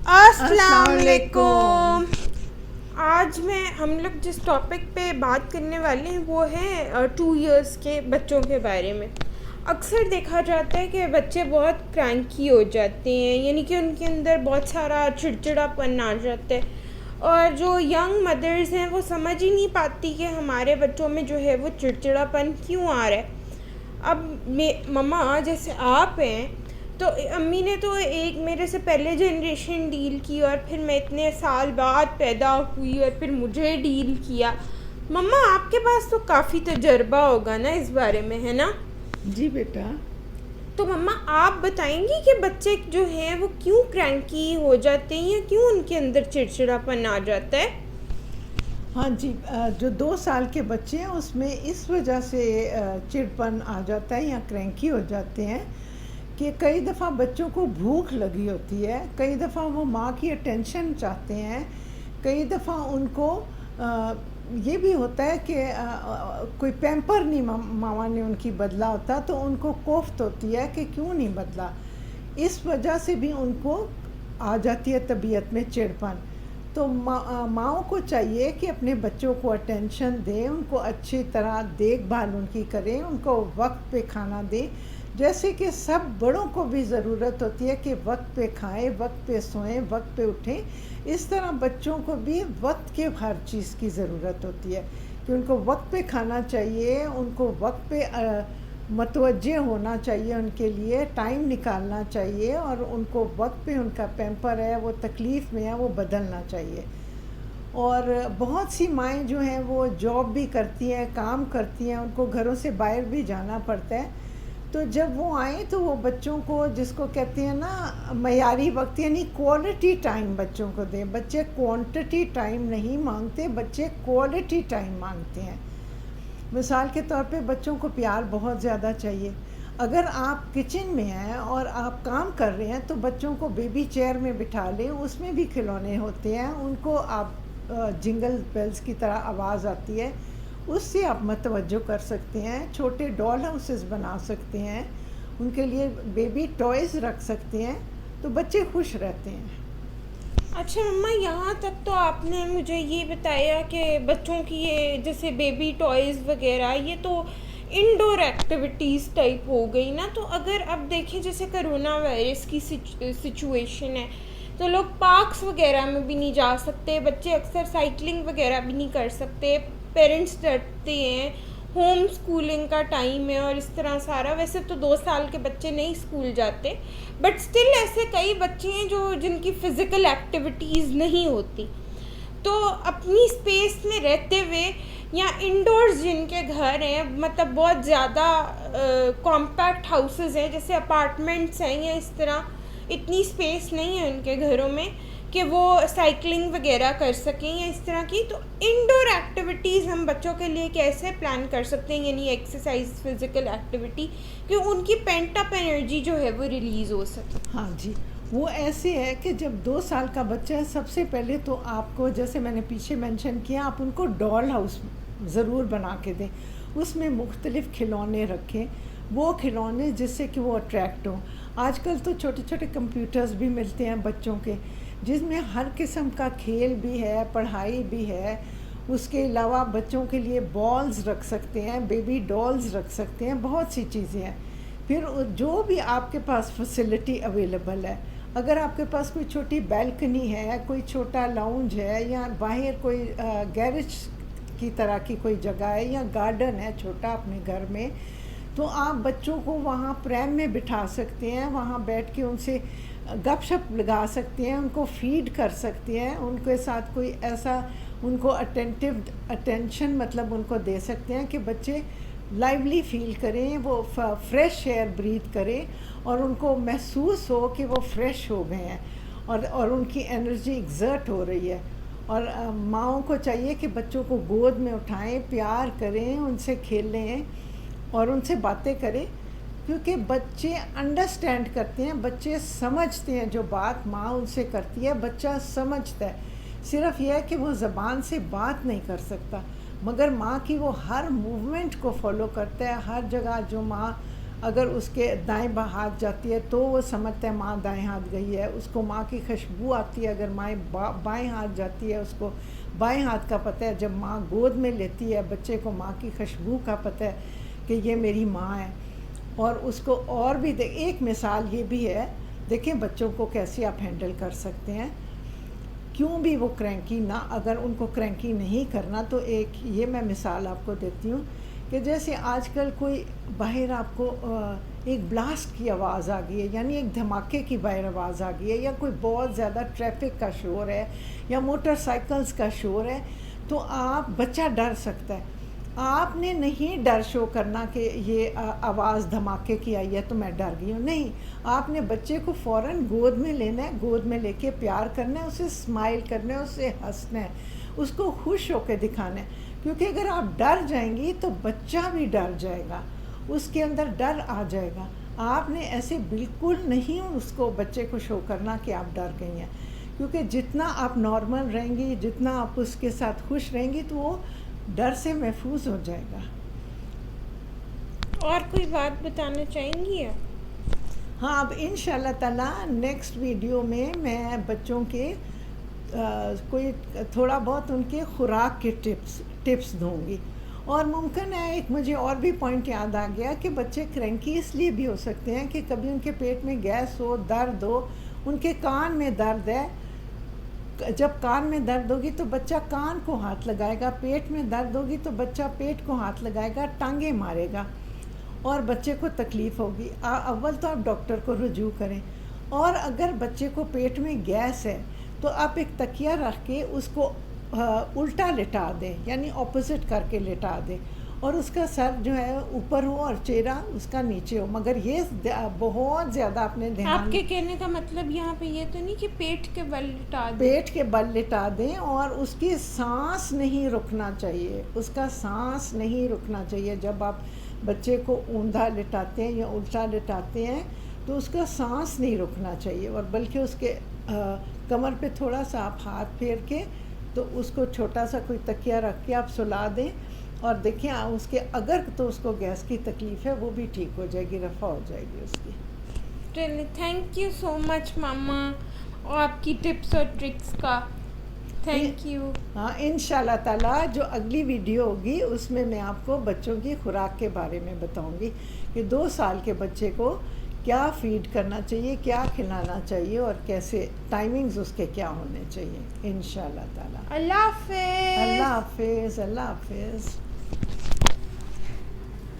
السلام علیکم. آج ہم لوگ جس ٹاپک پہ بات کرنے والے ہیں وہ ہے 2 ایئرس کے بچوں کے بارے میں. اکثر دیکھا جاتا ہے کہ بچے بہت کرینکی ہو جاتے ہیں، یعنی کہ ان کے اندر بہت سارا چڑچڑا پن آ جاتا ہے، اور جو ینگ مدرز ہیں وہ سمجھ ہی نہیں پاتی کہ ہمارے بچوں میں جو ہے وہ چڑچڑا پن کیوں آ رہا ہے. اب مما جیسے آپ ہیں تو امی نے تو ایک میرے سے پہلے جنریشن ڈیل کی، اور پھر میں اتنے سال بعد پیدا ہوئی اور پھر مجھے ڈیل کیا. مما آپ کے پاس تو کافی تجربہ ہوگا نا اس بارے میں، ہے نا؟ جی بیٹا. تو مما آپ بتائیں گی کہ بچے جو ہیں وہ کیوں کرینکی ہو جاتے ہیں یا کیوں ان کے اندر چڑچڑا پن آ جاتا ہے؟ ہاں جی، جو 2 سال کے بچے ہیں اس میں اس وجہ سے چڑپن آ جاتا ہے یا کرینکی ہو جاتے ہیں کہ کئی دفعہ بچوں کو بھوک لگی ہوتی ہے، کئی دفعہ وہ ماں کی اٹینشن چاہتے ہیں، کئی دفعہ ان کو یہ بھی ہوتا ہے کہ کوئی پیمپر نہیں ماما نے ان کی بدلا ہوتا تو ان کو کوفت ہوتی ہے کہ کیوں نہیں بدلا. اس وجہ سے بھی ان کو آ جاتی ہے طبیعت میں چڑپن. تو ماؤں کو چاہیے کہ اپنے بچوں کو اٹینشن دیں، ان کو اچھی طرح دیکھ بھال ان کی کریں، ان کو وقت پہ کھانا دیں، جیسے کہ سب بڑوں کو بھی ضرورت ہوتی ہے کہ وقت پہ کھائیں، وقت پہ سوئیں، وقت پہ اٹھیں. اس طرح بچوں کو بھی وقت کے ہر چیز کی ضرورت ہوتی ہے کہ ان کو وقت پہ کھانا چاہیے، ان کو وقت پہ متوجہ ہونا چاہیے، ان کے لیے ٹائم نکالنا چاہیے، اور ان کو وقت پہ ان کا پیمپر ہے وہ تکلیف میں ہے وہ بدلنا چاہیے. اور بہت سی مائیں جو ہیں وہ جاب بھی کرتی ہیں، کام کرتی ہیں، ان کو گھروں سے باہر بھی جانا پڑتا ہے. تو جب وہ آئیں تو وہ بچوں کو، جس کو کہتے ہیں نا معیاری وقت، یعنی کوالٹی ٹائم بچوں کو دیں. بچے کوانٹٹی ٹائم نہیں مانگتے، بچے کوالٹی ٹائم مانگتے ہیں. مثال کے طور پہ بچوں کو پیار بہت زیادہ چاہیے. اگر آپ کچن میں ہیں اور آپ کام کر رہے ہیں تو بچوں کو بیبی چیئر میں بٹھا لیں، اس میں بھی کھلونے ہوتے ہیں، ان کو آپ جنگل بیلز کی طرح آواز آتی ہے، اس سے آپ متوجہ کر سکتے ہیں. چھوٹے ڈال ہاؤسز بنا سکتے ہیں، ان کے لیے بیبی ٹوائز رکھ سکتے ہیں، تو بچے خوش رہتے ہیں. اچھا مما، یہاں تک تو آپ نے مجھے یہ بتایا کہ بچوں کی یہ جیسے بیبی ٹوائز وغیرہ یہ تو انڈور ایکٹیویٹیز ٹائپ ہو گئی نا. تو اگر اب دیکھیں جیسے کرونا وائرس کی سچویشن ہے تو لوگ پارکس وغیرہ میں بھی نہیں جا سکتے، بچے اکثر سائیکلنگ وغیرہ بھی نہیں کر سکتے، پیرنٹس ڈرتے ہیں، ہوم اسکولنگ کا ٹائم ہے اور اس طرح سارا. ویسے تو 2 سال کے بچے نہیں اسکول جاتے، بٹ اسٹل ایسے کئی بچے ہیں جن کی فزیکل ایکٹیویٹیز نہیں ہوتی. تو اپنی اسپیس میں رہتے ہوئے یا انڈورز جن کے گھر ہیں، مطلب بہت زیادہ کمپیکٹ ہاؤسز ہیں جیسے اپارٹمنٹس ہیں، یا اس طرح اتنی اسپیس نہیں ہے ان کے گھروں میں کہ وہ سائیکلنگ وغیرہ کر سکیں یا اس طرح کی. تو انڈور ایکٹیویٹیز ہم بچوں کے لیے کیسے پلان کر سکتے ہیں، یعنی ایکسرسائز، فزیکل ایکٹیویٹی، کہ ان کی پینٹ اپ انرجی جو ہے وہ ریلیز ہو سکے؟ ہاں جی، وہ ایسے ہے کہ جب 2 سال کا بچہ ہے، سب سے پہلے تو آپ کو، جیسے میں نے پیچھے مینشن کیا، آپ ان کو ڈال ہاؤس ضرور بنا کے دیں. اس میں مختلف کھلونے رکھیں، وہ کھلونے جس سے کہ وہ اٹریکٹ ہوں. آج کل تو چھوٹے چھوٹے کمپیوٹرز بھی ملتے ہیں بچوں کے، جس میں ہر قسم کا کھیل بھی ہے، پڑھائی بھی ہے. اس کے علاوہ بچوں کے لیے بالز رکھ سکتے ہیں، بیبی ڈالز رکھ سکتے ہیں، بہت سی چیزیں ہیں. پھر جو بھی آپ کے پاس فیسلٹی اویلیبل ہے، اگر آپ کے پاس کوئی چھوٹی بیلکنی ہے، کوئی چھوٹا لاؤنج ہے، یا باہر کوئی گیرج کی طرح کی کوئی جگہ ہے، یا گارڈن ہے چھوٹا اپنے گھر میں، تو آپ بچوں کو وہاں پریم میں بٹھا سکتے ہیں، وہاں بیٹھ کے ان سے گپ شپ لگا سکتے ہیں، ان کو فیڈ کر سکتے ہیں، ان کے ساتھ کوئی ایسا ان کو اٹینشن مطلب ان کو دے سکتے ہیں کہ بچے لائیولی فیل کریں، وہ فریش ایئر بریتھ کریں، اور ان کو محسوس ہو کہ وہ فریش ہو گئے ہیں اور ان کی انرجی ایگزرٹ ہو رہی ہے. اور ماؤں کو چاہیے کہ بچوں کو گود میں اٹھائیں، پیار کریں، ان سے کھیلیں اور ان سے باتیں کریں، کیونکہ بچے انڈرسٹینڈ کرتے ہیں، بچے سمجھتے ہیں جو بات ماں ان سے کرتی ہے، بچہ سمجھتا ہے. صرف یہ ہے کہ وہ زبان سے بات نہیں کر سکتا، مگر ماں کی وہ ہر موومنٹ کو فالو کرتا ہے. ہر جگہ جو ماں اگر اس کے دائیں ہاتھ جاتی ہے تو وہ سمجھتا ہے ماں دائیں ہاتھ گئی ہے، اس کو ماں کی خوشبو آتی ہے، اگر ماں بائیں ہاتھ جاتی ہے اس کو بائیں ہاتھ کا پتہ ہے، جب ماں گود میں لیتی ہے بچے کو ماں کی خوشبو کا پتہ ہے کہ یہ میری ماں ہے۔ اور اس کو اور بھی ایک مثال یہ بھی ہے، دیکھیں بچوں کو کیسے آپ ہینڈل کر سکتے ہیں، کیوں بھی وہ کرینکی نہ، اگر ان کو کرینکی نہیں کرنا تو ایک یہ میں مثال آپ کو دیتی ہوں کہ جیسے آج کل کوئی باہر آپ کو ایک بلاسٹ کی آواز آ گئی ہے، یعنی ایک دھماکے کی باہر آواز آ گئی ہے، یا کوئی بہت زیادہ ٹریفک کا شور ہے یا موٹر سائیکلز کا شور ہے، تو آپ بچہ ڈر سکتا ہے، آپ نے نہیں ڈر شو کرنا کہ یہ آواز دھماکے کی آئی ہے تو میں ڈر گئی ہوں، نہیں، آپ نے بچے کو فوراً گود میں لینا ہے، گود میں لے کے پیار کرنا ہے، اسے اسمائل کرنا ہے، اسے ہنسنا ہے، اس کو خوش ہو کے دکھانا ہے، کیونکہ اگر آپ ڈر جائیں گی تو بچہ بھی ڈر جائے گا، اس کے اندر ڈر آ جائے گا۔ آپ نے ایسے بالکل نہیں اس کو بچے کو شو کرنا کہ آپ ڈر گئی ہیں، کیونکہ جتنا آپ نارمل رہیں گی، جتنا آپ اس کے ساتھ خوش رہیں گی تو وہ ڈر سے محفوظ ہو جائے گا۔ اور کوئی بات بتانا چاہیں گی آپ؟ ہاں، اب انشاءاللہ تعالیٰ نیکسٹ ویڈیو میں بچوں کے کوئی تھوڑا بہت ان کے خوراک کے ٹپس دوں گی، اور ممکن ہے ایک مجھے اور بھی پوائنٹ یاد آ گیا کہ بچے کرینکی اس لیے بھی ہو سکتے ہیں کہ کبھی ان کے پیٹ میں گیس ہو، درد ہو، ان کے کان میں درد ہے، جب کان میں درد ہوگی تو بچہ کان کو ہاتھ لگائے گا، پیٹ میں درد ہوگی تو بچہ پیٹ کو ہاتھ لگائے گا، ٹانگیں مارے گا اور بچے کو تکلیف ہوگی۔ اول تو آپ ڈاکٹر کو رجوع کریں، اور اگر بچے کو پیٹ میں گیس ہے تو آپ ایک تکیہ رکھ کے اس کو الٹا لٹا دیں، یعنی اپوزٹ کر کے لٹا دیں، اور اس کا سر جو ہے اوپر ہو اور چہرہ اس کا نیچے ہو، مگر یہ بہت زیادہ اپنے آپ دھیان، کے کہنے کا مطلب یہاں پہ یہ تو نہیں کہ پیٹ کے بل لٹا دیں؟ پیٹ کے بل لٹا دیں، اور اس کی سانس نہیں رکنا چاہیے، اس کا سانس نہیں رکنا چاہیے، جب آپ بچے کو اوندھا لٹاتے ہیں یا الٹا لٹاتے ہیں تو اس کا سانس نہیں رکنا چاہیے، اور بلکہ اس کے کمر پہ تھوڑا سا آپ ہاتھ پھیر کے تو اس کو چھوٹا سا کوئی تکیہ رکھ کے آپ سلا دیں، اور دیکھیں اس کے اگر تو اس کو گیس کی تکلیف ہے وہ بھی ٹھیک ہو جائے گی، رفع ہو جائے گی اس کی۔ چلیے، تھینک یو سو مچ ماما، اور آپ کی ٹپس اور ٹرکس کا تھینک یو۔ ہاں، انشاءاللہ تعالیٰ جو اگلی ویڈیو ہوگی اس میں آپ کو بچوں کی خوراک کے بارے میں بتاؤں گی کہ 2 سال کے بچے کو کیا فیڈ کرنا چاہیے، کیا کھلانا چاہیے، اور کیسے ٹائمنگز اس کے کیا ہونے چاہیے، انشاءاللہ تعالیٰ۔ اللہ حافظ۔ اللہ حافظ، اللہ حافظ۔